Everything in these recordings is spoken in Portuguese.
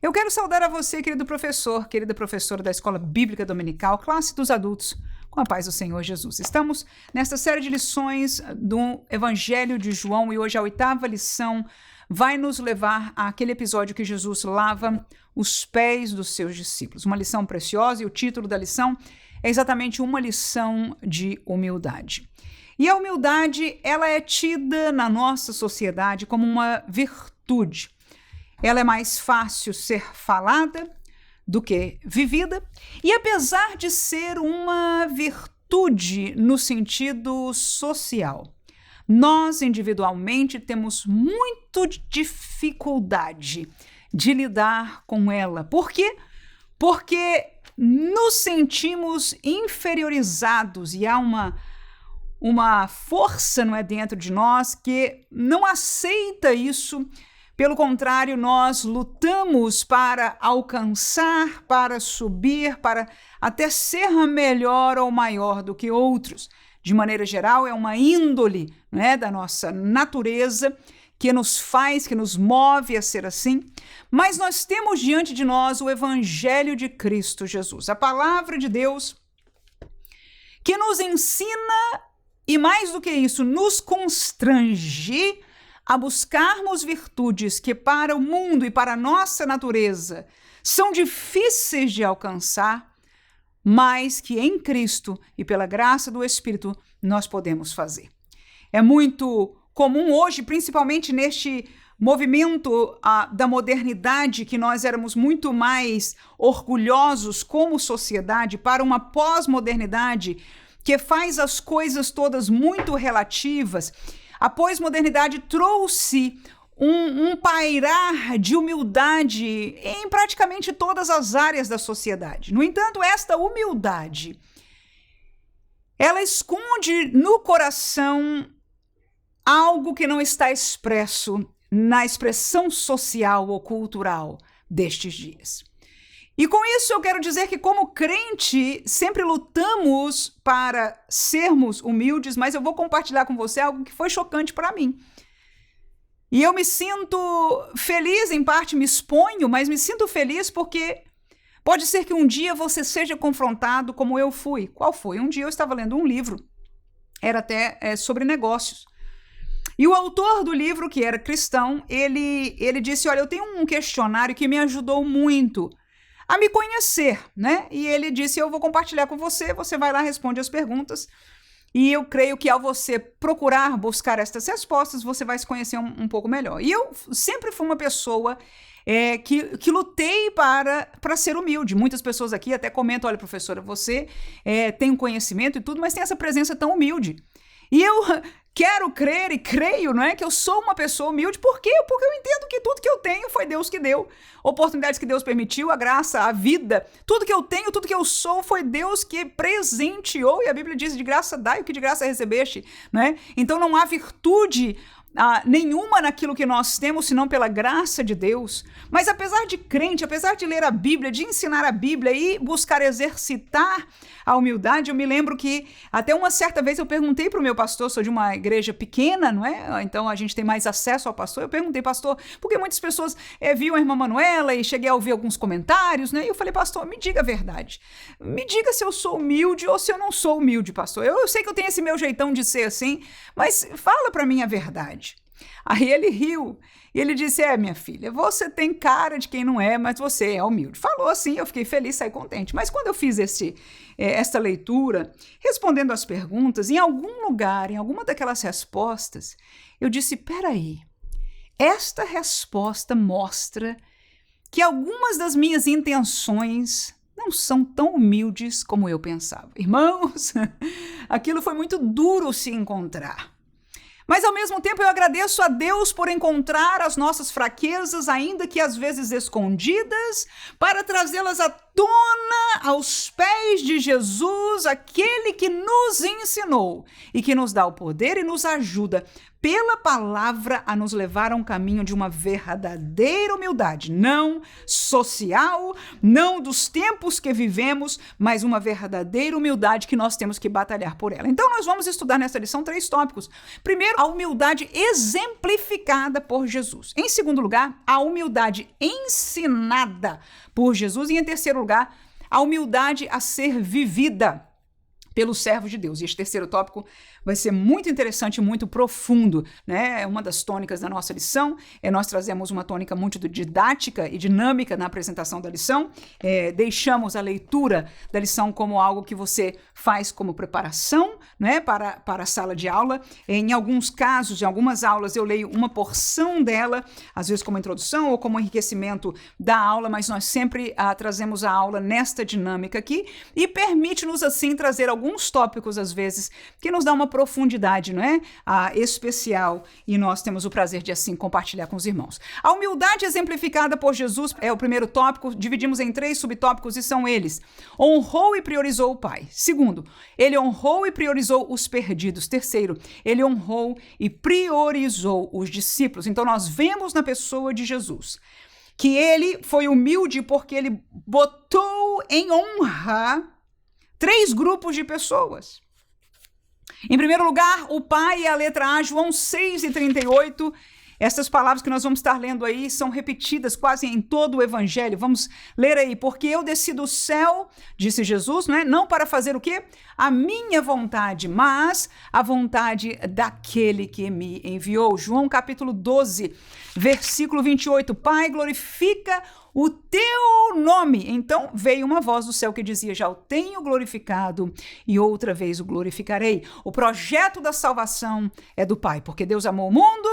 Eu quero saudar a você, querido professor, querida professora da Escola Bíblica Dominical, classe dos adultos, com a paz do Senhor Jesus. Estamos nesta série de lições do Evangelho de João e hoje a 8ª lição vai nos levar àquele episódio que Jesus lava os pés dos seus discípulos. Uma lição preciosa e o título da lição é exatamente uma lição de humildade. E a humildade, ela é tida na nossa sociedade como uma virtude. Ela é mais fácil ser falada do que vivida, e apesar de ser uma virtude no sentido social, nós individualmente temos muita dificuldade de lidar com ela. Por quê? Porque nos sentimos inferiorizados e há uma força, não é, dentro de nós que não aceita isso. Pelo contrário, nós lutamos para alcançar, para subir, para até ser melhor ou maior do que outros. De maneira geral, é uma índole, né, da nossa natureza que nos faz, que nos move a ser assim. Mas nós temos diante de nós o Evangelho de Cristo Jesus, a palavra de Deus, que nos ensina e, mais do que isso, nos constrange a buscarmos virtudes que para o mundo e para a nossa natureza são difíceis de alcançar, mas que em Cristo e pela graça do Espírito nós podemos fazer. É muito comum hoje, principalmente neste movimento da modernidade, que nós éramos muito mais orgulhosos como sociedade, para uma pós-modernidade que faz as coisas todas muito relativas. A pós-modernidade trouxe um pairar de humildade em praticamente todas as áreas da sociedade. No entanto, esta humildade, ela esconde no coração algo que não está expresso na expressão social ou cultural destes dias. E com isso eu quero dizer que, como crente, sempre lutamos para sermos humildes, mas eu vou compartilhar com você algo que foi chocante para mim. E eu me sinto feliz, em parte me exponho, mas me sinto feliz porque pode ser que um dia você seja confrontado como eu fui. Qual foi? Um dia eu estava lendo um livro, era até sobre negócios. E o autor do livro, que era cristão, ele disse, olha, eu tenho um questionário que me ajudou muito a me conhecer, né? E ele disse, eu vou compartilhar com você, você vai lá, responde as perguntas, e eu creio que ao você procurar buscar estas respostas, você vai se conhecer um pouco melhor. E eu sempre fui uma pessoa que lutei para ser humilde. Muitas pessoas aqui até comentam, olha, professora, você tem um conhecimento e tudo, mas tem essa presença tão humilde. E eu quero crer e creio, não é, que eu sou uma pessoa humilde. Por quê? Porque eu entendo que tudo que eu tenho foi Deus que deu. Oportunidades que Deus permitiu, a graça, a vida. Tudo que eu tenho, tudo que eu sou foi Deus que presenteou. E a Bíblia diz, de graça dai o que de graça recebeste, né? Então não há virtude nenhuma naquilo que nós temos, senão pela graça de Deus. Mas apesar de crente, apesar de ler a Bíblia, de ensinar a Bíblia e buscar exercitar a humildade, eu me lembro que até uma certa vez eu perguntei para o meu pastor, sou de uma igreja pequena, não é? Então a gente tem mais acesso ao pastor. Eu perguntei, pastor, porque muitas pessoas viam a irmã Manuela e cheguei a ouvir alguns comentários, né? E eu falei, pastor, me diga a verdade. Me diga se eu sou humilde ou se eu não sou humilde, pastor. Eu sei que eu tenho esse meu jeitão de ser assim, mas fala para mim a verdade. Aí ele riu e ele disse, minha filha, você tem cara de quem não é, mas você é humilde. Falou assim, eu fiquei feliz, saí contente. Mas quando eu fiz esta leitura, respondendo às perguntas, em algum lugar, em alguma daquelas respostas, eu disse, peraí, esta resposta mostra que algumas das minhas intenções não são tão humildes como eu pensava. Irmãos, aquilo foi muito duro se encontrar. Mas, ao mesmo tempo, eu agradeço a Deus por encontrar as nossas fraquezas, ainda que às vezes escondidas, para trazê-las à aos pés de Jesus, aquele que nos ensinou e que nos dá o poder e nos ajuda pela palavra a nos levar a um caminho de uma verdadeira humildade, não social, não dos tempos que vivemos, mas uma verdadeira humildade que nós temos que batalhar por ela. Então nós vamos estudar nessa lição 3 tópicos. Primeiro, a humildade exemplificada por Jesus. Em segundo lugar, a humildade ensinada por Jesus. E em terceiro lugar, a humildade a ser vivida pelo servo de Deus. E este terceiro tópico vai ser muito interessante e muito profundo, né? É uma das tônicas da nossa lição. Nós trazemos uma tônica muito didática e dinâmica na apresentação da lição. Deixamos a leitura da lição como algo que você faz como preparação, né, para a sala de aula. Em alguns casos, em algumas aulas, eu leio uma porção dela, às vezes como introdução ou como enriquecimento da aula, mas nós sempre trazemos a aula nesta dinâmica aqui e permite-nos, assim, trazer alguns tópicos, às vezes, que nos dá uma profundidade, não é? Especial, e nós temos o prazer de, assim, compartilhar com os irmãos. A humildade exemplificada por Jesus é o primeiro tópico, dividimos em 3 subtópicos e são eles: honrou e priorizou o Pai. Segundo, ele honrou e priorizou os perdidos. Terceiro, ele honrou e priorizou os discípulos. Então nós vemos na pessoa de Jesus que ele foi humilde porque ele botou em honra 3 grupos de pessoas. Em primeiro lugar, o Pai é a letra A, João 6:38. Essas palavras que nós vamos estar lendo aí são repetidas quase em todo o Evangelho. Vamos ler aí. Porque eu desci do céu, disse Jesus, não para fazer o quê? A minha vontade, mas a vontade daquele que me enviou. João capítulo 12, versículo 28. Pai, glorifica o teu nome. Então veio uma voz do céu que dizia: já o tenho glorificado e outra vez o glorificarei. O projeto da salvação é do Pai, porque Deus amou o mundo.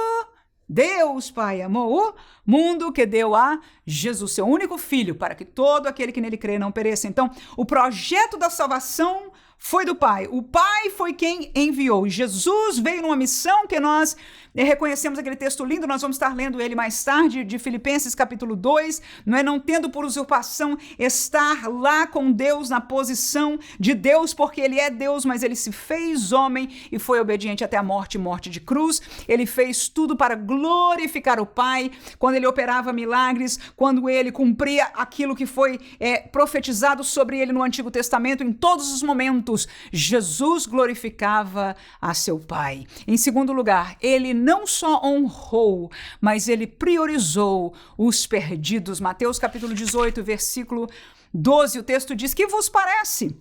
Deus, Pai, amou o mundo que deu a Jesus, seu único filho, para que todo aquele que nele crê não pereça. Então, o projeto da salvação foi do Pai. O Pai foi quem enviou. Jesus veio numa missão que nós reconhecemos aquele texto lindo, nós vamos estar lendo ele mais tarde, de Filipenses capítulo 2, não tendo por usurpação estar lá com Deus na posição de Deus, porque ele é Deus, mas ele se fez homem e foi obediente até a morte de cruz. Ele fez tudo para glorificar o Pai, quando ele operava milagres, quando ele cumpria aquilo que foi profetizado sobre ele no Antigo Testamento. Em todos os momentos, Jesus glorificava a seu Pai. Em segundo lugar, ele não só honrou, mas ele priorizou os perdidos. Mateus capítulo 18, versículo 12, o texto diz: que vos parece?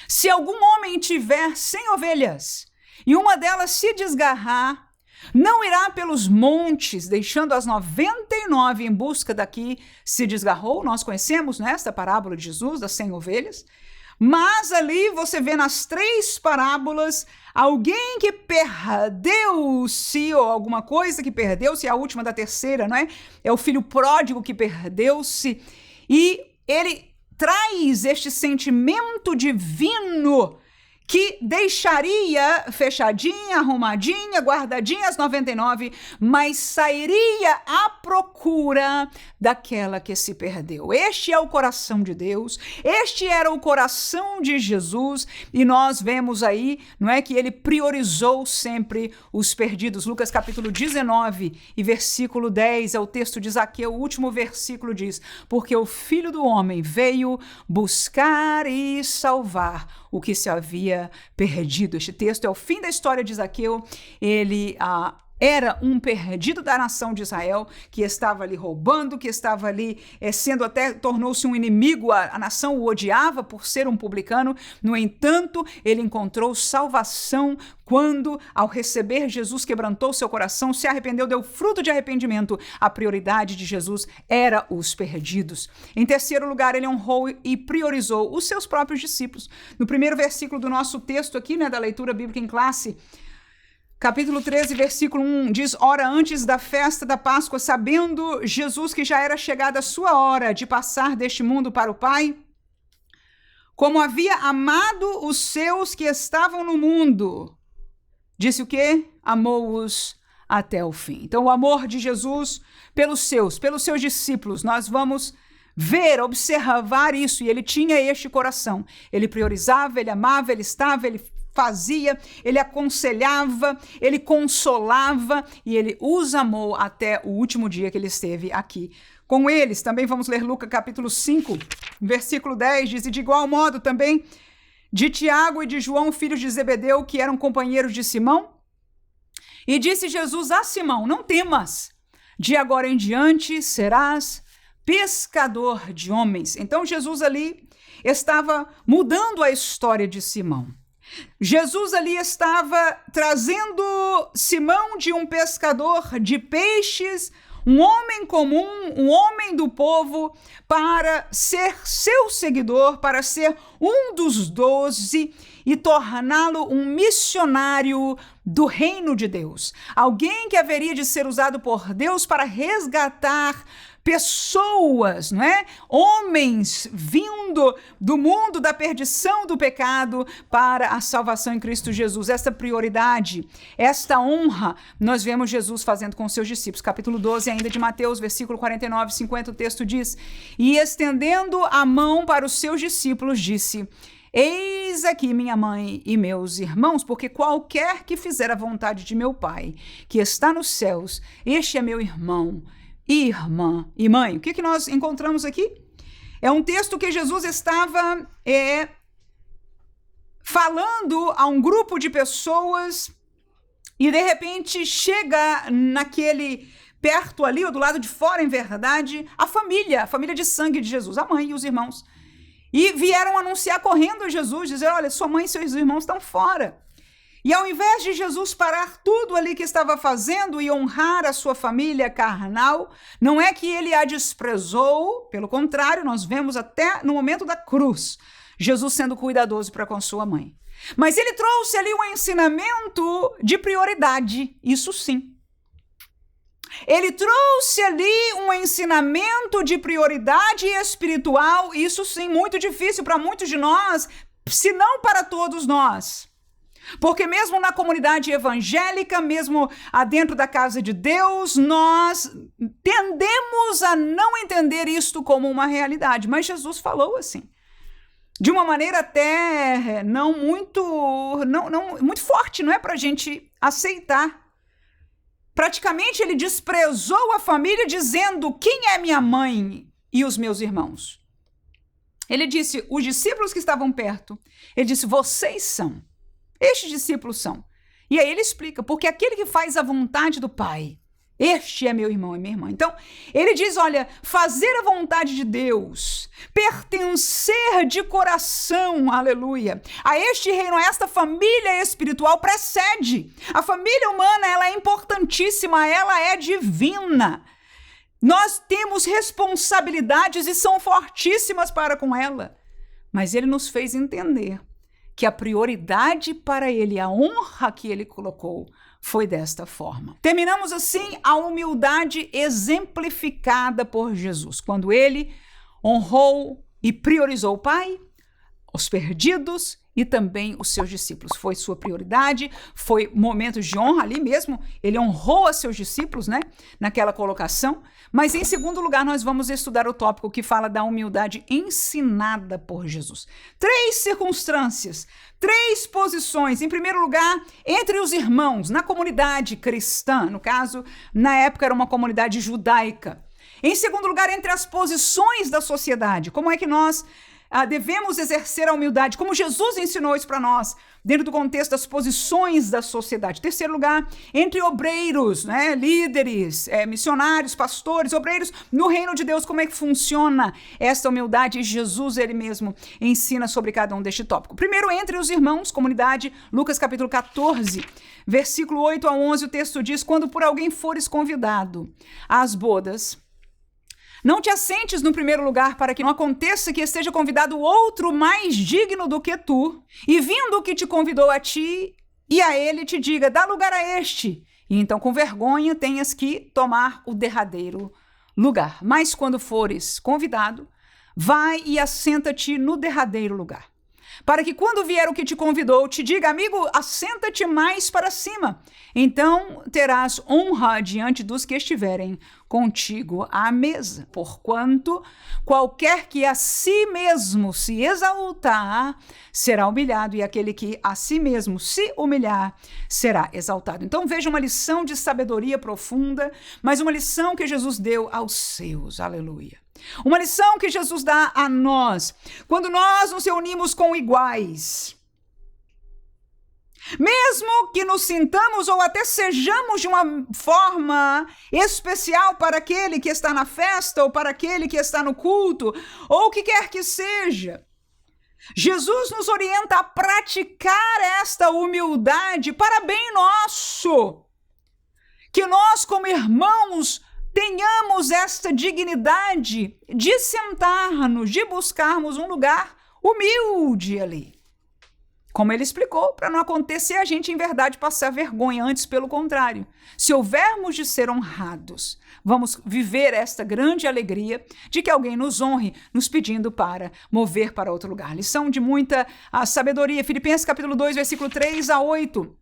Se algum homem tiver 100 ovelhas e uma delas se desgarrar, não irá pelos montes, deixando as 99 em busca da que se desgarrou? Nós conhecemos esta parábola de Jesus, das 100 ovelhas. Mas ali você vê nas 3 parábolas alguém que perdeu-se, ou alguma coisa que perdeu-se, a última da terceira, É o filho pródigo que perdeu-se. E ele traz este sentimento divino que deixaria fechadinha, arrumadinha, guardadinha as 99, mas sairia à procura daquela que se perdeu. Este é o coração de Deus, este era o coração de Jesus, e nós vemos aí, que ele priorizou sempre os perdidos. Lucas capítulo 19 e versículo 10 é o texto de Zaqueu, o último versículo diz: porque o Filho do Homem veio buscar e salvar o que se havia perdido. Este texto é o fim da história de Zaqueu. Ele era um perdido da nação de Israel, que estava ali roubando, que estava ali tornou-se um inimigo, a nação o odiava por ser um publicano. No entanto, ele encontrou salvação quando, ao receber Jesus, quebrantou seu coração, se arrependeu, deu fruto de arrependimento. A prioridade de Jesus era os perdidos. Em terceiro lugar, ele honrou e priorizou os seus próprios discípulos. No primeiro versículo do nosso texto aqui, da leitura bíblica em classe, capítulo 13, versículo 1, diz: ora, antes da festa da Páscoa, sabendo Jesus que já era chegada a sua hora de passar deste mundo para o Pai, como havia amado os seus que estavam no mundo, disse o quê? Amou-os até o fim. Então, o amor de Jesus pelos seus discípulos, nós vamos ver, observar isso, e ele tinha este coração. Ele priorizava, ele amava, ele estava, ele fazia, ele aconselhava, ele consolava, e ele os amou até o último dia que ele esteve aqui com eles. Também vamos ler Lucas capítulo 5, versículo 10, diz: e de igual modo também de Tiago e de João, filhos de Zebedeu, que eram companheiros de Simão. E disse Jesus a Simão: não temas, de agora em diante serás pescador de homens. Então Jesus ali estava mudando a história de Simão. Jesus ali estava trazendo Simão de um pescador de peixes, um homem comum, um homem do povo, para ser seu seguidor, para ser um dos 12 e torná-lo um missionário do reino de Deus. Alguém que haveria de ser usado por Deus para resgatar pessoas, não é? Homens vindo do mundo da perdição do pecado para a salvação em Cristo Jesus. Esta prioridade, esta honra, nós vemos Jesus fazendo com os seus discípulos. Capítulo 12 ainda de Mateus, versículo 49 e 50, o texto diz: e estendendo a mão para os seus discípulos, disse: eis aqui minha mãe e meus irmãos, porque qualquer que fizer a vontade de meu Pai, que está nos céus, este é meu irmão, irmã e mãe. O que nós encontramos aqui? É um texto que Jesus estava falando a um grupo de pessoas e de repente chega naquele perto ali, ou do lado de fora, em verdade, a família de sangue de Jesus, a mãe e os irmãos. E vieram anunciar correndo a Jesus, dizer: olha, sua mãe e seus irmãos estão fora. E ao invés de Jesus parar tudo ali que estava fazendo e honrar a sua família carnal, não é que ele a desprezou, pelo contrário, nós vemos até no momento da cruz, Jesus sendo cuidadoso para com sua mãe. Mas ele trouxe ali um ensinamento de prioridade, isso sim. Ele trouxe ali um ensinamento de prioridade espiritual, isso sim, muito difícil para muitos de nós, se não para todos nós. Porque mesmo na comunidade evangélica, mesmo dentro da casa de Deus, nós tendemos a não entender isto como uma realidade. Mas Jesus falou assim, de uma maneira até não muito forte, não é para a gente aceitar. Praticamente ele desprezou a família dizendo: quem é minha mãe e os meus irmãos? Ele disse: os discípulos que estavam perto, ele disse: vocês são. Estes discípulos são. E aí ele explica: porque aquele que faz a vontade do Pai, este é meu irmão e minha irmã. Então, ele diz: olha, fazer a vontade de Deus, pertencer de coração, aleluia, a este reino, a esta família espiritual precede. A família humana, ela é importantíssima, ela é divina. Nós temos responsabilidades e são fortíssimas para com ela. Mas ele nos fez entender que a prioridade para ele, a honra que ele colocou, foi desta forma. Terminamos assim a humildade exemplificada por Jesus, quando ele honrou e priorizou o Pai, os perdidos e também os seus discípulos. Foi sua prioridade, foi momentos de honra ali mesmo, ele honrou a seus discípulos, né, naquela colocação. Mas em segundo lugar, nós vamos estudar o tópico que fala da humildade ensinada por Jesus. 3 circunstâncias, 3 posições. Em primeiro lugar, entre os irmãos, na comunidade cristã, no caso, na época era uma comunidade judaica. Em segundo lugar, entre as posições da sociedade, como é que nós devemos exercer a humildade, como Jesus ensinou isso para nós, dentro do contexto das posições da sociedade. Terceiro lugar, entre obreiros, né, líderes, missionários, pastores, obreiros, no reino de Deus, como é que funciona esta humildade? E Jesus, ele mesmo, ensina sobre cada um deste tópico. Primeiro, entre os irmãos, comunidade, Lucas capítulo 14, versículo 8 a 11, o texto diz: quando por alguém fores convidado às bodas, não te assentes no primeiro lugar, para que não aconteça que esteja convidado outro mais digno do que tu, e vindo o que te convidou a ti e a ele te diga: dá lugar a este, e então com vergonha tenhas que tomar o derradeiro lugar. Mas quando fores convidado, vai e assenta-te no derradeiro lugar. para que quando vier o que te convidou, te diga, amigo, assenta-te mais para cima. Então terás honra diante dos que estiverem contigo à mesa. Porquanto qualquer que a si mesmo se exaltar, será humilhado, e aquele que a si mesmo se humilhar, será exaltado. Então veja uma lição de sabedoria profunda, mas uma lição que Jesus deu aos seus. Aleluia. Uma lição que Jesus dá a nós, quando nós nos reunimos com iguais. Mesmo que nos sintamos ou até sejamos de uma forma especial para aquele que está na festa ou para aquele que está no culto, ou o que quer que seja, Jesus nos orienta a praticar esta humildade para bem nosso. Que nós, como irmãos, tenhamos esta dignidade de sentar-nos, de buscarmos um lugar humilde ali. Como ele explicou, para não acontecer a gente, em verdade, passar vergonha, antes pelo contrário. Se houvermos de ser honrados, vamos viver esta grande alegria de que alguém nos honre, nos pedindo para mover para outro lugar. Lição de muita sabedoria. Filipenses capítulo 2, versículo 3 a 8.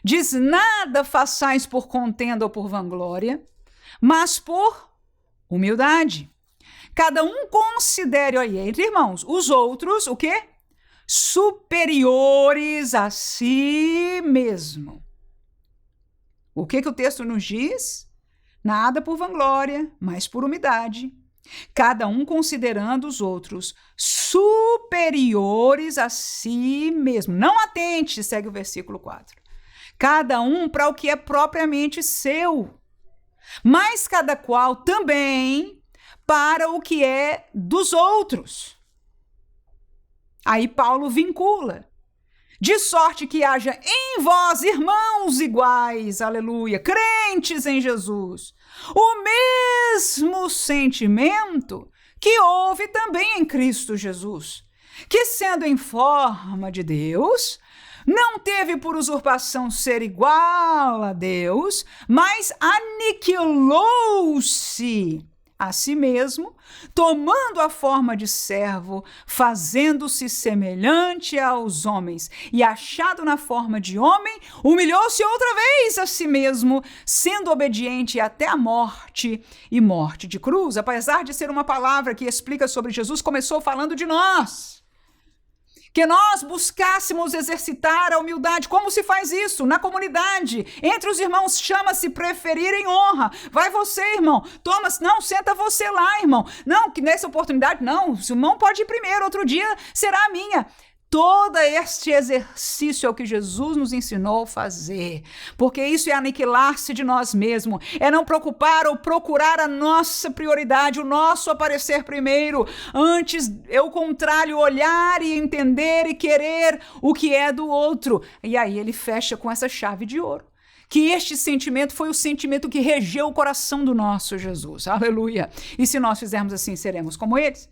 Diz, nada façais por contenda ou por vanglória, mas por humildade. Cada um considere, olha, entre irmãos, os outros, o quê? Superiores a si mesmo. O que o texto nos diz? Nada por vanglória, mas por humildade. Cada um considerando os outros superiores a si mesmo. Não atente, segue o versículo 4. Cada um para o que é propriamente seu, mas cada qual também para o que é dos outros. Aí Paulo vincula, de sorte que haja em vós irmãos iguais, aleluia, crentes em Jesus, o mesmo sentimento que houve também em Cristo Jesus, que sendo em forma de Deus, não teve por usurpação ser igual a Deus, mas aniquilou-se a si mesmo, tomando a forma de servo, fazendo-se semelhante aos homens, e achado na forma de homem, humilhou-se outra vez a si mesmo, sendo obediente até a morte, e morte de cruz. Apesar de ser uma palavra que explica sobre Jesus, começou falando de nós. Que nós buscássemos exercitar a humildade. Como se faz isso? Na comunidade, entre os irmãos, chama-se preferir em honra. Vai você, irmão. Toma, não, senta você lá, irmão. Não, que nessa oportunidade, não, o irmão pode ir primeiro, outro dia será a minha. Todo este exercício é o que Jesus nos ensinou a fazer, porque isso é aniquilar-se de nós mesmos, é não preocupar ou procurar a nossa prioridade, o nosso aparecer primeiro, antes é o contrário, olhar e entender e querer o que é do outro. E aí ele fecha com essa chave de ouro, que este sentimento foi o sentimento que regeu o coração do nosso Jesus, aleluia, e se nós fizermos assim, seremos como eles.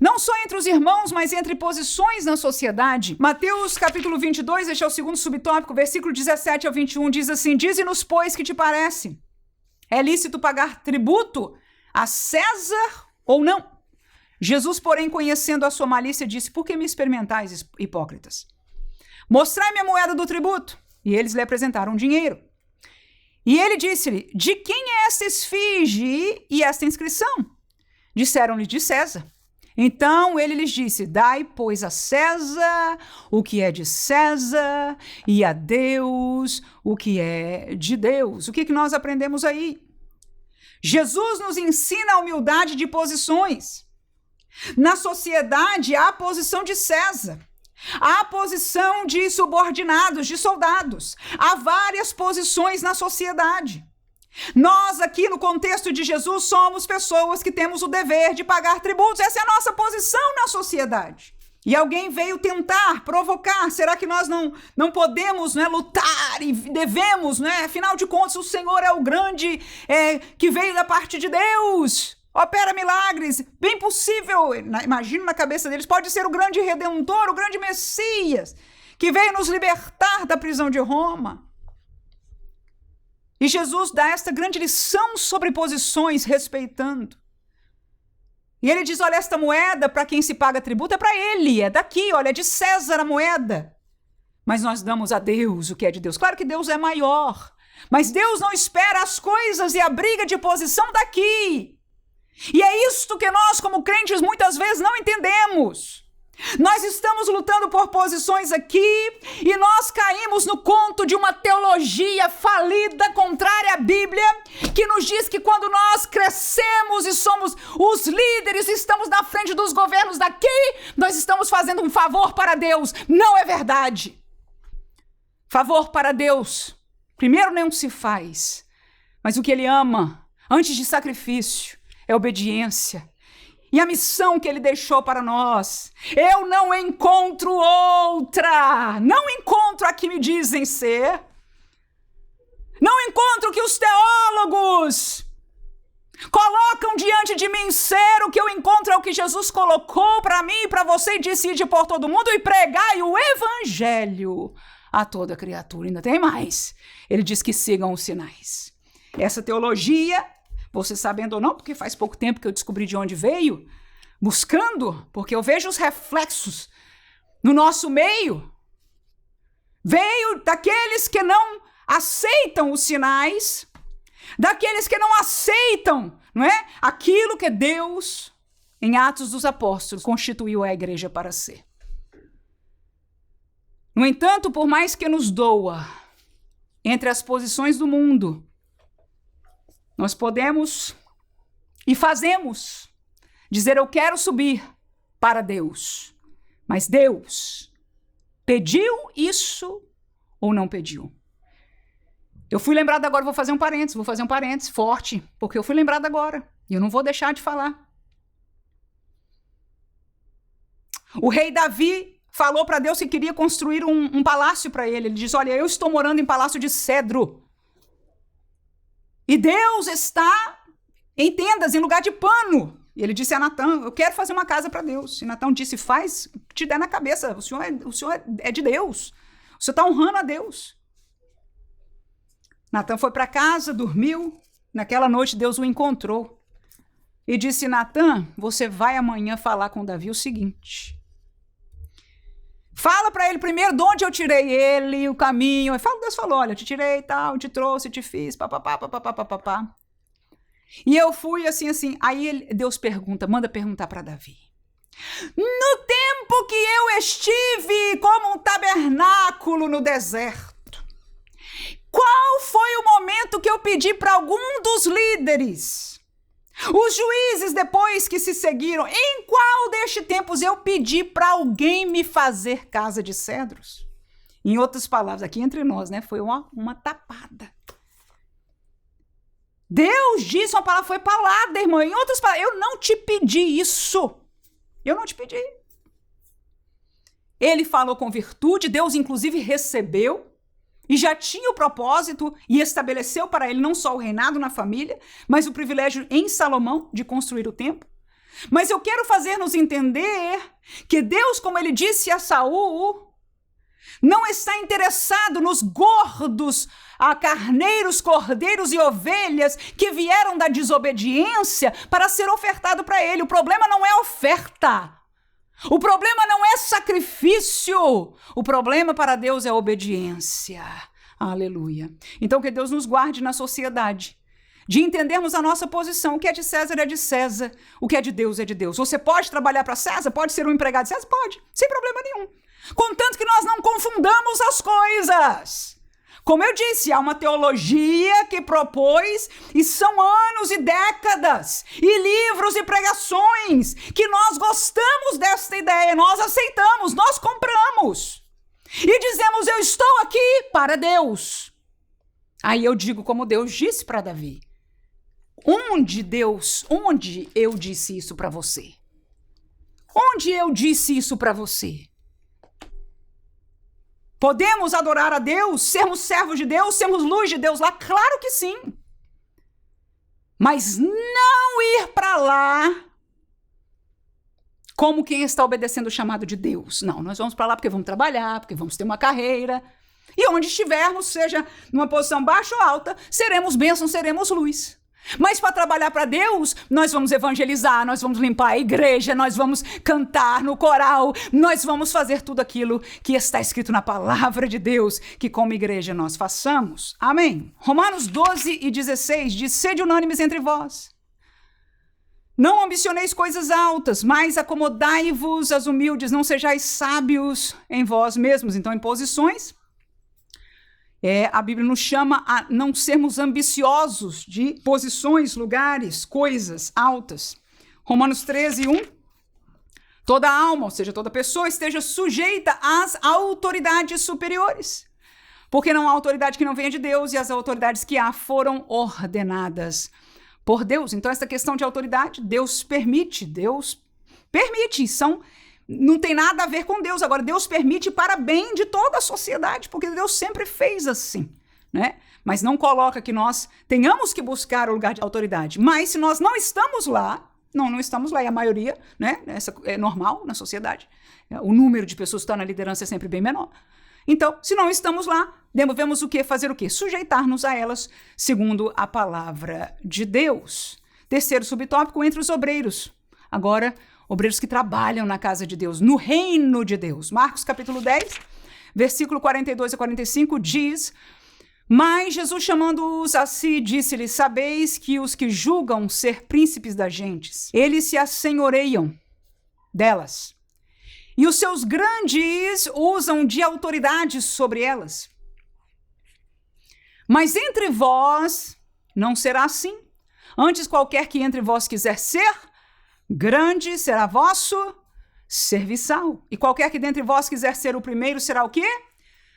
Não só entre os irmãos, mas entre posições na sociedade. Mateus capítulo 22, este é o segundo subtópico, versículo 17 ao 21, diz assim, dize-nos, pois, que te parece? É lícito pagar tributo a César ou não? Jesus, porém, conhecendo a sua malícia, disse, por que me experimentais, hipócritas? Mostrai-me a moeda do tributo. E eles lhe apresentaram dinheiro. E ele disse-lhe, de quem é esta esfinge e esta inscrição? Disseram-lhe, de César. Então ele lhes disse, dai, pois, a César o que é de César e a Deus o que é de Deus. O que nós aprendemos aí? Jesus nos ensina a humildade de posições. Na sociedade há a posição de César, há a posição de subordinados, de soldados. Há várias posições na sociedade. Nós aqui no contexto de Jesus somos pessoas que temos o dever de pagar tributos. Essa é a nossa posição na sociedade. E alguém veio tentar provocar, será que nós não podemos, né, lutar e devemos, né? Afinal de contas o Senhor é o grande que veio da parte de Deus, opera milagres, bem possível, imagino na cabeça deles, pode ser o grande Redentor, o grande Messias, que veio nos libertar da prisão de Roma. E Jesus dá esta grande lição sobre posições, respeitando. E ele diz, olha, esta moeda, para quem se paga tributo, é para ele, é daqui, olha, é de César a moeda. Mas nós damos a Deus o que é de Deus. Claro que Deus é maior, mas Deus não espera as coisas e a briga de posição daqui. E é isto que nós, como crentes, muitas vezes não entendemos. Nós estamos lutando por posições aqui e nós caímos no conto de uma teologia falida, contrária à Bíblia, que nos diz que quando nós crescemos e somos os líderes, estamos na frente dos governos daqui, nós estamos fazendo um favor para Deus. Não é verdade. Favor para Deus, primeiro não se faz, mas o que Ele ama, antes de sacrifício, é obediência. E a missão que ele deixou para nós, eu não encontro outra, não encontro a que me dizem ser, não encontro o que os teólogos colocam diante de mim ser, o que eu encontro é o que Jesus colocou para mim e para você e disse ir por todo mundo e pregai o evangelho a toda criatura. Ainda tem mais, ele diz que sigam os sinais. Essa teologia, você sabendo ou não, porque faz pouco tempo que eu descobri de onde veio, buscando, porque eu vejo os reflexos no nosso meio. Veio daqueles que não aceitam os sinais, daqueles que não aceitam, não é? Aquilo que Deus, em Atos dos Apóstolos, constituiu a igreja para ser. No entanto, por mais que nos doa entre as posições do mundo, nós podemos e fazemos dizer eu quero subir para Deus. Mas Deus pediu isso ou não pediu? Eu fui lembrado agora, vou fazer um parênteses forte, porque eu fui lembrado agora e eu não vou deixar de falar. O rei Davi falou para Deus que queria construir um palácio para ele. Ele diz, olha, eu estou morando em palácio de cedro. E Deus está em tendas, em lugar de pano. E ele disse a Natã, eu quero fazer uma casa para Deus. E Natã disse, faz o que te der na cabeça, o senhor é de Deus. O senhor está honrando a Deus. Natã foi para casa, dormiu. Naquela noite Deus o encontrou. E disse, Natã, você vai amanhã falar com Davi o seguinte. Fala para ele primeiro de onde eu tirei ele, o caminho. Deus falou, olha, te tirei e tal, te trouxe, te fiz, papapá, papapá, papapá. E eu fui assim. Aí Deus manda perguntar para Davi. No tempo que eu estive como um tabernáculo no deserto, qual foi o momento que eu pedi para algum dos líderes? Os juízes depois que se seguiram, em qual destes tempos eu pedi para alguém me fazer casa de cedros? Em outras palavras, aqui entre nós, né? Foi uma tapada. Deus disse uma palavra, foi palavra, irmã. Em outras palavras, eu não te pedi isso. Eu não te pedi. Ele falou com virtude, Deus inclusive recebeu. E já tinha o propósito e estabeleceu para ele não só o reinado na família, mas o privilégio em Salomão de construir o templo. Mas eu quero fazer-nos entender que Deus, como ele disse a Saul, não está interessado nos gordos, carneiros, cordeiros e ovelhas que vieram da desobediência para ser ofertado para ele. O problema não é oferta. O problema não é sacrifício, o problema para Deus é obediência. Aleluia. Então que Deus nos guarde na sociedade, de entendermos a nossa posição. O que é de César é de César, o que é de Deus é de Deus. Você pode trabalhar para César? Pode ser um empregado de César? Pode, sem problema nenhum. Contanto que nós não confundamos as coisas. Como eu disse, há uma teologia que propôs, e são anos e décadas, e livros e pregações, que nós gostamos desta ideia, nós aceitamos, nós compramos. E dizemos, eu estou aqui para Deus. Aí eu digo como Deus disse para Davi. Onde eu disse isso para você? Onde eu disse isso para você? Podemos adorar a Deus, sermos servos de Deus, sermos luz de Deus lá? Claro que sim. Mas não ir para lá como quem está obedecendo o chamado de Deus. Não, nós vamos para lá porque vamos trabalhar, porque vamos ter uma carreira. E onde estivermos, seja numa posição baixa ou alta, seremos bênçãos, seremos luz. Mas para trabalhar para Deus, nós vamos evangelizar, nós vamos limpar a igreja, nós vamos cantar no coral, nós vamos fazer tudo aquilo que está escrito na palavra de Deus, que como igreja nós façamos. Amém. Romanos 12:16 diz: sede unânimes entre vós. Não ambicioneis coisas altas, mas acomodai-vos às humildes, não sejais sábios em vós mesmos. Então, em posições, a Bíblia nos chama a não sermos ambiciosos de posições, lugares, coisas altas. Romanos 13:1. Toda alma, ou seja, toda pessoa, esteja sujeita às autoridades superiores. Porque não há autoridade que não venha de Deus, e as autoridades que há foram ordenadas por Deus. Então, essa questão de autoridade, Deus permite, não tem nada a ver com Deus. Agora, Deus permite para bem de toda a sociedade, porque Deus sempre fez assim, né? Mas não coloca que nós tenhamos que buscar o lugar de autoridade. Mas se nós não estamos lá, não estamos lá, e a maioria, né? Essa é normal na sociedade. O número de pessoas que estão na liderança é sempre bem menor. Então, se não estamos lá, devemos o quê? Fazer o quê? Sujeitar-nos a elas, segundo a palavra de Deus. Terceiro subtópico, entre os obreiros. Agora, obreiros que trabalham na casa de Deus, no reino de Deus. Marcos capítulo 10, versículo 42 a 45 diz: mas Jesus, chamando-os a si, disse-lhes: sabeis que os que julgam ser príncipes das gentes, eles se assenhoreiam delas, e os seus grandes usam de autoridade sobre elas. Mas entre vós não será assim. Antes, qualquer que entre vós quiser ser grande, será vosso serviçal. E qualquer que dentre vós quiser ser o primeiro, será o quê?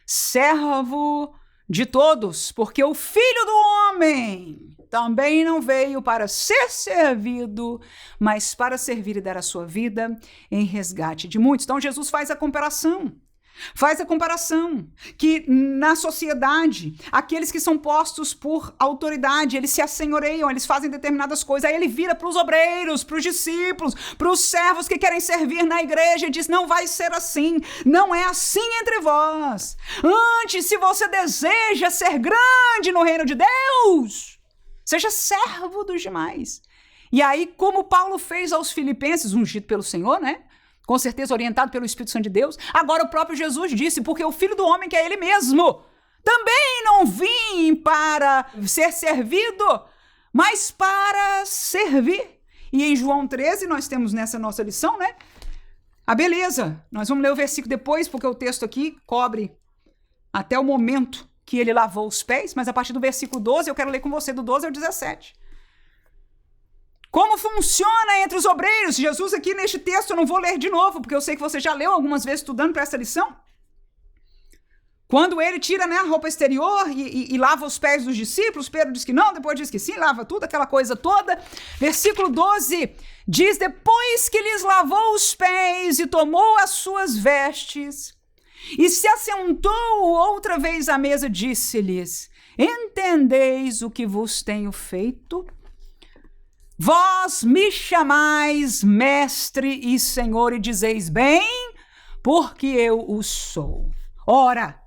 Servo de todos. Porque o Filho do Homem também não veio para ser servido, mas para servir e dar a sua vida em resgate de muitos. Então, Jesus faz a comparação que na sociedade, aqueles que são postos por autoridade, eles se assenhoreiam, eles fazem determinadas coisas, aí ele vira para os obreiros, para os discípulos, para os servos que querem servir na igreja e diz: não vai ser assim, não é assim entre vós. Antes, se você deseja ser grande no reino de Deus, seja servo dos demais. E aí, como Paulo fez aos filipenses, ungido pelo Senhor, né? Com certeza orientado pelo Espírito Santo de Deus, agora o próprio Jesus disse: porque o Filho do Homem, que é ele mesmo, também não vim para ser servido, mas para servir. E em João 13, nós temos nessa nossa lição, né? Beleza, nós vamos ler o versículo depois, porque o texto aqui cobre até o momento que ele lavou os pés, mas a partir do versículo 12, eu quero ler com você do 12 ao 17. Como funciona entre os obreiros? Jesus aqui neste texto, eu não vou ler de novo, porque eu sei que você já leu algumas vezes estudando para essa lição. Quando ele tira, né, a roupa exterior e lava os pés dos discípulos, Pedro diz que não, depois diz que sim, lava tudo, aquela coisa toda. Versículo 12 diz: depois que lhes lavou os pés e tomou as suas vestes, e se assentou outra vez à mesa, disse-lhes: entendeis o que vos tenho feito? Vós me chamais mestre e senhor e dizeis bem, porque eu o sou. Ora,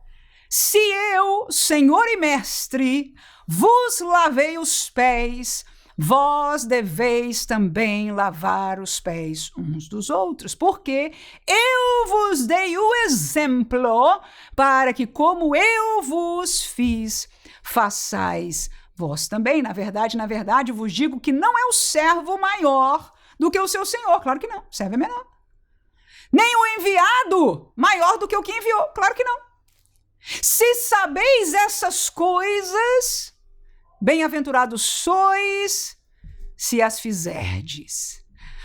se eu, senhor e mestre, vos lavei os pés, vós deveis também lavar os pés uns dos outros, porque eu vos dei o exemplo para que, como eu vos fiz, façais vós também. Na verdade, vos digo que não é o servo maior do que o seu senhor. Claro que não, o servo é menor. Nem o enviado maior do que o que enviou. Claro que não. Se sabeis essas coisas, bem-aventurados sois se as fizerdes.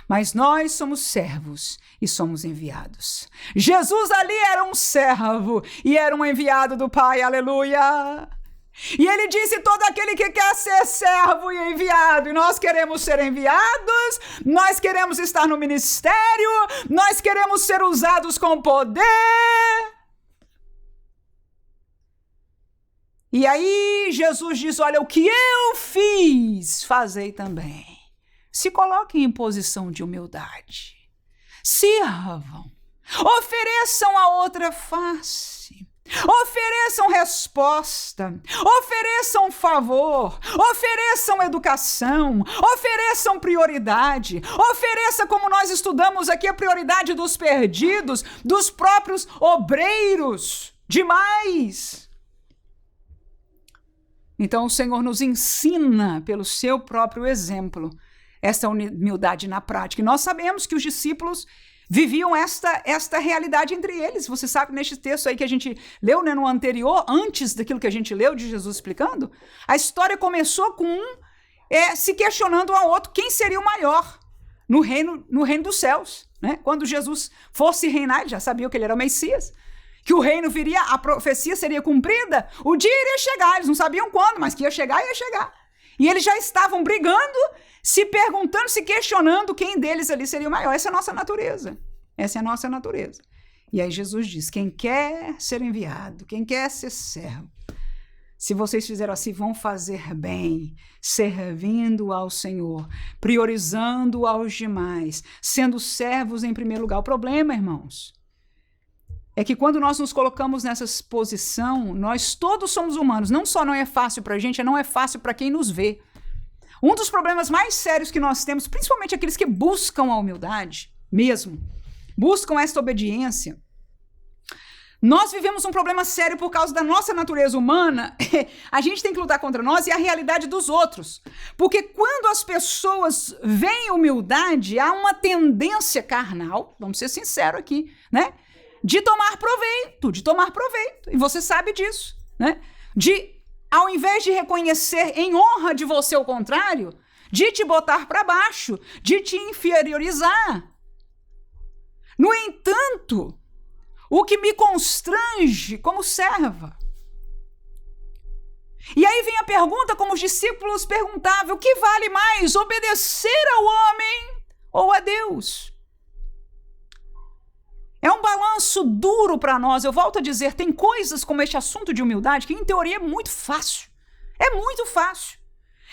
Mas nós somos servos e somos enviados. Jesus ali era um servo e era um enviado do Pai. Aleluia! E ele disse: todo aquele que quer ser servo e enviado, e nós queremos ser enviados, nós queremos estar no ministério, nós queremos ser usados com poder. E aí Jesus diz: olha, o que eu fiz, fazei também. Se coloquem em posição de humildade, sirvam, ofereçam a outra face. Ofereçam resposta, ofereçam favor, ofereçam educação, ofereçam prioridade, ofereça, como nós estudamos aqui, a prioridade dos perdidos, dos próprios obreiros, demais. Então o Senhor nos ensina pelo seu próprio exemplo essa humildade na prática. E nós sabemos que os discípulos viviam esta realidade entre eles. Você sabe, neste texto aí que a gente leu, né, no anterior, antes daquilo que a gente leu de Jesus explicando, a história começou com um se questionando ao outro quem seria o maior no reino dos céus. Né? Quando Jesus fosse reinar, eles já sabiam que ele era o Messias, que o reino viria, a profecia seria cumprida, o dia iria chegar, eles não sabiam quando, mas que ia chegar. E eles já estavam brigando, se perguntando, se questionando quem deles ali seria o maior. Essa é a nossa natureza. Essa é a nossa natureza. E aí Jesus diz, quem quer ser enviado, quem quer ser servo, se vocês fizeram assim, vão fazer bem, servindo ao Senhor, priorizando aos demais, sendo servos em primeiro lugar. O problema, irmãos, é que quando nós nos colocamos nessa posição, nós todos somos humanos. Não só não é fácil para a gente, não é fácil para quem nos vê. Um dos problemas mais sérios que nós temos, principalmente aqueles que buscam a humildade, mesmo, buscam esta obediência, nós vivemos um problema sério por causa da nossa natureza humana. A gente tem que lutar contra nós e a realidade dos outros. Porque quando as pessoas veem humildade, há uma tendência carnal, vamos ser sinceros aqui, né? De tomar proveito, e você sabe disso, né? Ao invés de reconhecer em honra de você o contrário, de te botar para baixo, de te inferiorizar. No entanto, o que me constrange como serva. E aí vem a pergunta, como os discípulos perguntavam, o que vale mais, obedecer ao homem ou a Deus? É um balanço duro para nós. Eu volto a dizer, tem coisas como este assunto de humildade que, em teoria, é muito fácil. É muito fácil.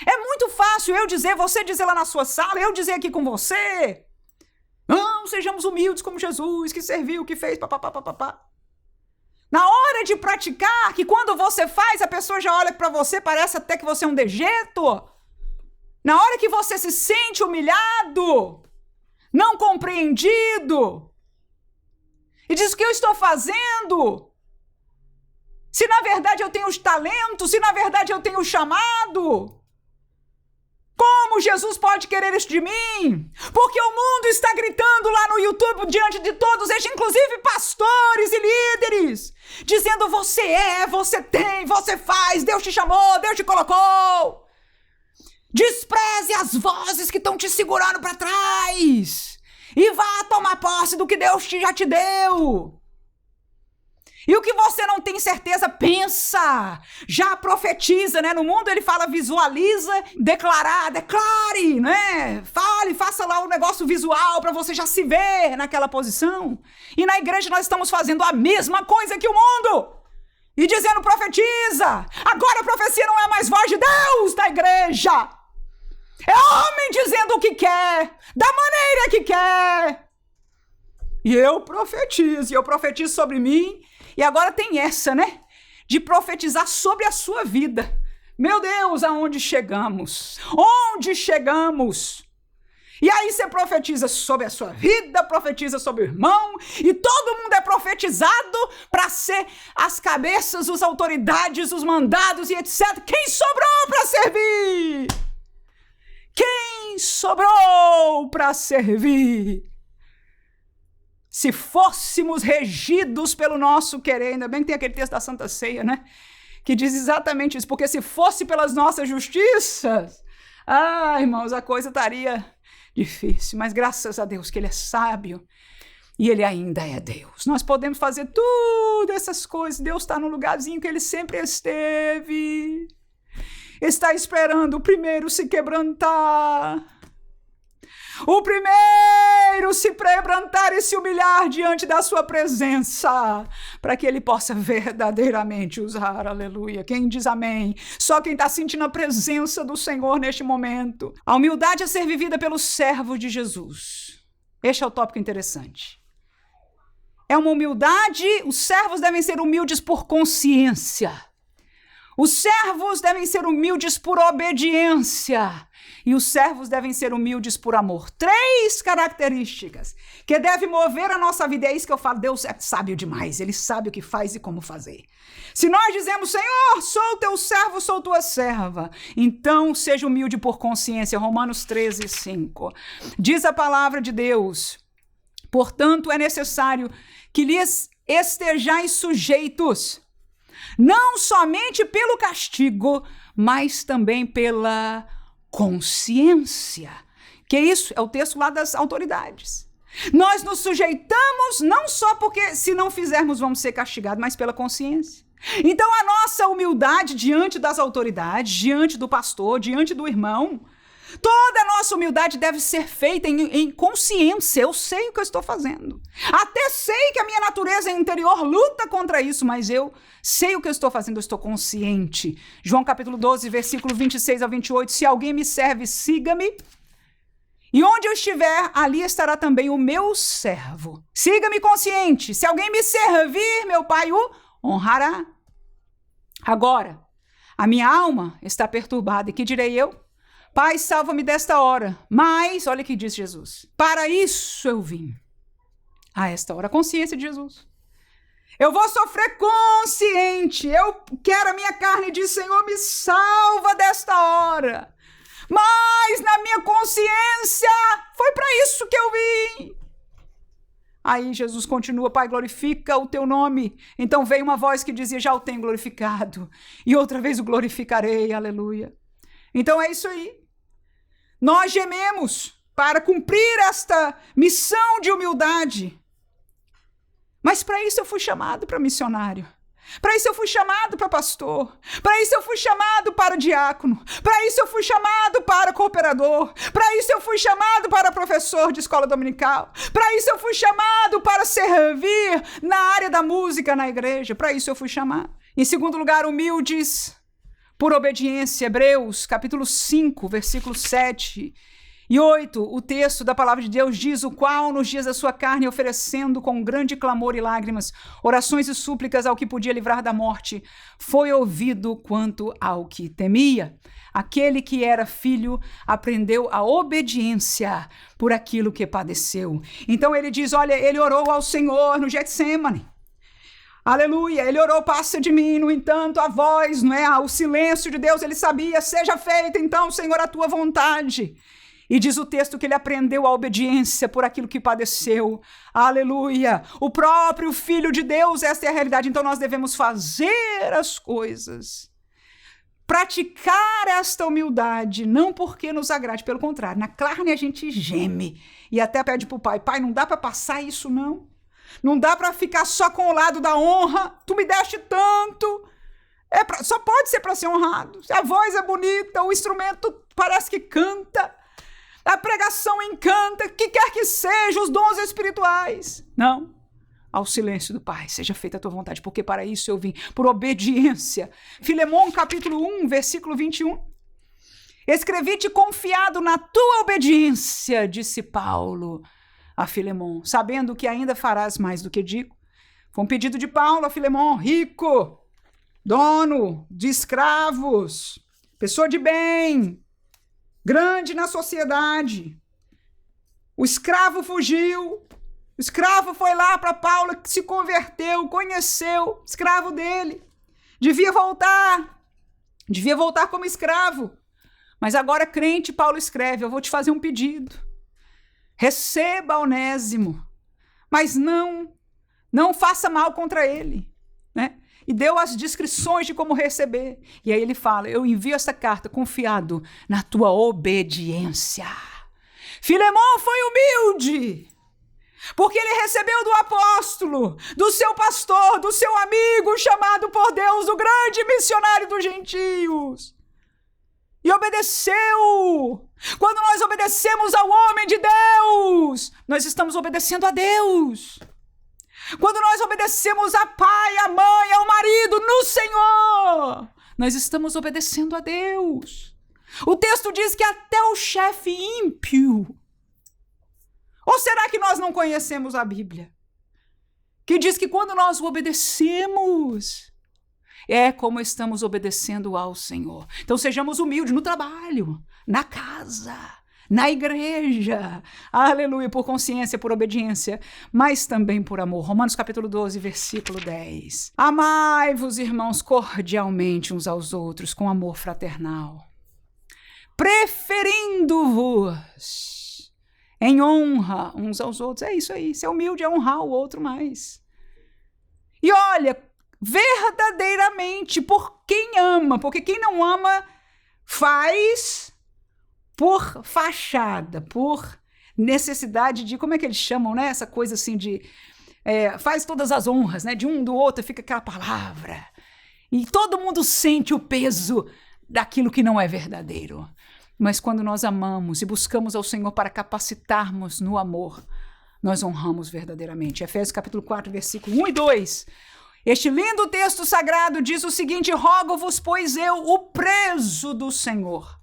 É muito fácil eu dizer, você dizer lá na sua sala, eu dizer aqui com você. Não, sejamos humildes como Jesus, que serviu, que fez, papapá. Na hora de praticar, que quando você faz, a pessoa já olha para você, parece até que você é um dejeto. Na hora que você se sente humilhado, não compreendido, e diz, o que eu estou fazendo? Se na verdade eu tenho os talentos, se na verdade eu tenho o chamado, como Jesus pode querer isso de mim? Porque o mundo está gritando lá no YouTube diante de todos, inclusive pastores e líderes, dizendo, você é, você tem, você faz, Deus te chamou, Deus te colocou. Despreze as vozes que estão te segurando para trás. E vá tomar posse do que Deus já te deu. E o que você não tem certeza, pensa. Já profetiza, né? No mundo ele fala visualiza, declare, né? Fale, faça lá o negócio visual para você já se ver naquela posição. E na igreja nós estamos fazendo a mesma coisa que o mundo. E dizendo profetiza. Agora a profecia não é mais voz de Deus da igreja. É homem dizendo o que quer, da maneira que quer. E eu profetizo sobre mim. E agora tem essa, né? De profetizar sobre a sua vida. Meu Deus, aonde chegamos? Onde chegamos? E aí você profetiza sobre a sua vida, profetiza sobre o irmão, e todo mundo é profetizado para ser as cabeças, as autoridades, os mandados e etc. Quem sobrou para servir? Quem sobrou para servir? Se fôssemos regidos pelo nosso querer, ainda bem que tem aquele texto da Santa Ceia, né? Que diz exatamente isso, porque se fosse pelas nossas justiças, irmãos, a coisa estaria difícil, mas graças a Deus que Ele é sábio e Ele ainda é Deus. Nós podemos fazer tudo essas coisas, Deus está no lugarzinho que Ele sempre esteve. Está esperando o primeiro se quebrantar. O primeiro se quebrantar e se humilhar diante da sua presença, para que Ele possa verdadeiramente usar, aleluia. Quem diz amém? Só quem está sentindo a presença do Senhor neste momento. A humildade a ser vivida pelo servo de Jesus. Este é o tópico interessante. é uma humildade, os servos devem ser humildes por consciência. Os servos devem ser humildes por obediência. E os servos devem ser humildes por amor. 3 características que devem mover a nossa vida. É isso que eu falo, Deus é sábio demais. Ele sabe o que faz e como fazer. Se nós dizemos, Senhor, sou teu servo, sou tua serva, então seja humilde por consciência. Romanos 13:5. Diz a palavra de Deus, portanto é necessário que lhes estejais sujeitos, não somente pelo castigo, mas também pela consciência. Que isso? É o texto lá das autoridades. Nós nos sujeitamos não só porque se não fizermos vamos ser castigados, mas pela consciência. Então a nossa humildade diante das autoridades, diante do pastor, diante do irmão, toda a nossa humildade deve ser feita em consciência. Eu sei o que eu estou fazendo. Até sei que a minha natureza interior luta contra isso, mas eu sei o que eu estou fazendo, eu estou consciente. João capítulo 12, versículo 26-28. Se alguém me serve, siga-me. E onde eu estiver, ali estará também o meu servo. Siga-me consciente. Se alguém me servir, meu Pai o honrará. Agora, a minha alma está perturbada. E que direi eu? Pai, salva-me desta hora. Mas, olha o que diz Jesus. Para isso eu vim. A esta hora, a consciência de Jesus. Eu vou sofrer consciente. Eu quero a minha carne diz, Senhor, me salva desta hora. Mas na minha consciência, foi para isso que eu vim. Aí Jesus continua, Pai, glorifica o teu nome. Então veio uma voz que dizia, já o tenho glorificado. E outra vez o glorificarei, aleluia. Então é isso aí. Nós gememos para cumprir esta missão de humildade. Mas para isso eu fui chamado para missionário. Para isso eu fui chamado para pastor. Para isso eu fui chamado para diácono. Para isso eu fui chamado para cooperador. Para isso eu fui chamado para professor de escola dominical. Para isso eu fui chamado para servir na área da música na igreja. Para isso eu fui chamado. Em segundo lugar, humildes por obediência. Hebreus capítulo 5, versículos 7 e 8, o texto da palavra de Deus diz, o qual nos dias da sua carne, oferecendo com grande clamor e lágrimas, orações e súplicas ao que podia livrar da morte, foi ouvido quanto ao que temia. Aquele que era filho aprendeu a obediência por aquilo que padeceu. Então ele diz, olha, ele orou ao Senhor no Getsêmani. Aleluia, ele orou, passa de mim, no entanto, a voz, não é? O silêncio de Deus, ele sabia, seja feita então, Senhor, a tua vontade. E diz o texto que ele aprendeu a obediência por aquilo que padeceu. Aleluia! O próprio Filho de Deus, esta é a realidade. Então nós devemos fazer as coisas. Praticar esta humildade, não porque nos agrade, pelo contrário. Na carne a gente geme e até pede para o pai, pai, não dá para passar isso não. Não dá para ficar só com o lado da honra. Tu me deste tanto. Só pode ser para ser honrado. A voz é bonita, o instrumento parece que canta. A pregação encanta, que quer que seja, os dons espirituais. Não, ao silêncio do Pai, seja feita a tua vontade, porque para isso eu vim, por obediência. Filemon, capítulo 1, versículo 21. Escrevi-te confiado na tua obediência, disse Paulo a Filemon, sabendo que ainda farás mais do que digo. Foi um pedido de Paulo a Filemon, rico, dono de escravos, pessoa de bem, grande na sociedade. O escravo fugiu. O escravo foi lá para Paulo, que se converteu, conheceu, escravo dele. Devia voltar como escravo. Mas agora crente, Paulo escreve, eu vou te fazer um pedido. Receba Onésimo, mas não faça mal contra ele, né? E deu as descrições de como receber. E aí ele fala, eu envio essa carta confiado na tua obediência. Filemon foi humilde, porque ele recebeu do apóstolo, do seu pastor, do seu amigo, chamado por Deus, o grande missionário dos gentios. E obedeceu. Quando nós obedecemos ao homem de Deus, nós estamos obedecendo a Deus. Quando nós obedecemos a pai, a mãe, ao marido no Senhor, nós estamos obedecendo a Deus. O texto diz que até o chefe ímpio. Ou será que nós não conhecemos a Bíblia? que diz que quando nós o obedecemos, é como estamos obedecendo ao Senhor. Então sejamos humildes no trabalho, na casa, na igreja, aleluia, por consciência, por obediência, mas também por amor. Romanos capítulo 12, versículo 10. Amai-vos, irmãos, cordialmente uns aos outros, com amor fraternal, preferindo-vos em honra uns aos outros. É isso aí, ser humilde é honrar o outro mais. E olha, verdadeiramente por quem ama, porque quem não ama faz por fachada, por necessidade de, como é que eles chamam, né? Essa coisa assim de, faz todas as honras, né? De um do outro fica aquela palavra. E todo mundo sente o peso daquilo que não é verdadeiro. Mas quando nós amamos e buscamos ao Senhor para capacitarmos no amor, nós honramos verdadeiramente. Efésios capítulo 4, versículo 1 e 2. Este lindo texto sagrado diz o seguinte: rogo-vos, pois eu, o preso do Senhor,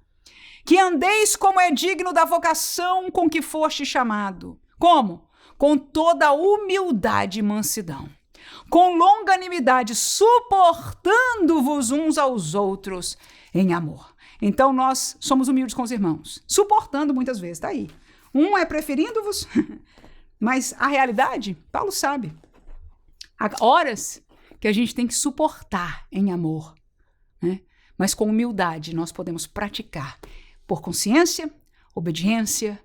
que andeis como é digno da vocação com que foste chamado. Como? Com toda humildade e mansidão, com longanimidade, suportando-vos uns aos outros em amor. Então nós somos humildes com os irmãos, suportando muitas vezes, tá aí. Um é preferindo-vos, mas a realidade, Paulo sabe. Há horas que a gente tem que suportar em amor, né? Mas com humildade nós podemos praticar por consciência, obediência,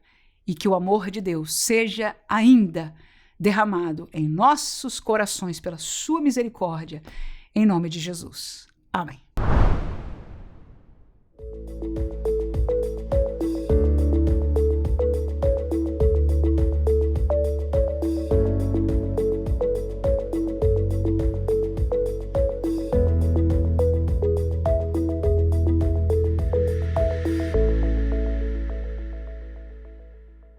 e que o amor de Deus seja ainda derramado em nossos corações pela sua misericórdia, em nome de Jesus. Amém.